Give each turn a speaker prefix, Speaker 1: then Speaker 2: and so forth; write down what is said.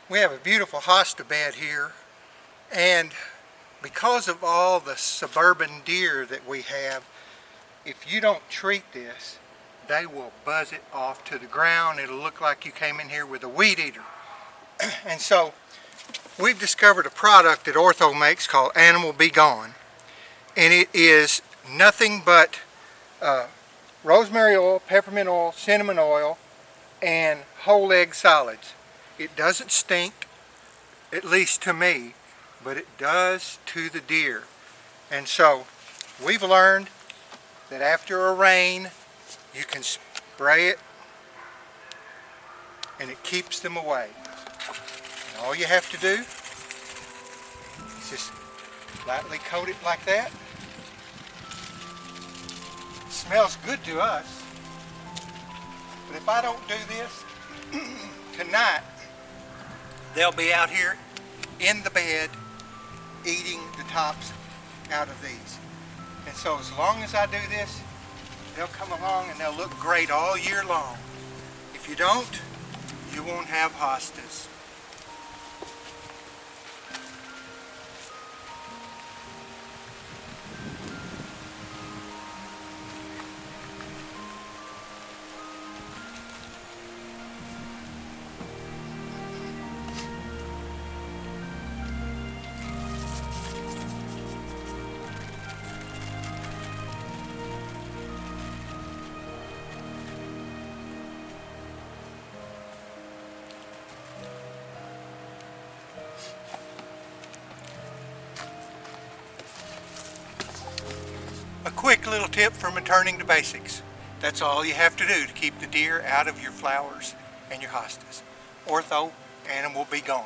Speaker 1: We have a beautiful hosta bed here, and because of all the suburban deer that we have, if you don't treat this, they will buzz it off to the ground. It'll look like you came in here with a weed eater. And so we've discovered a product that Ortho makes called Animal Be Gone, and it is nothing but rosemary oil, peppermint oil, cinnamon oil, and whole egg solids. It doesn't stink, at least to me, but it does to the deer. And so we've learned that after a rain, you can spray it and it keeps them away. And all you have to do is just lightly coat it like that. It smells good to us, but if I don't do this tonight, they'll be out here in the bed eating the tops out of these. And so as long as I do this, they'll come along and they'll look great all year long. If you don't, you won't have hostas. A quick little tip from returning to basics. That's all you have to do to keep the deer out of your flowers and your hostas. Ortho, Animal Be Gone.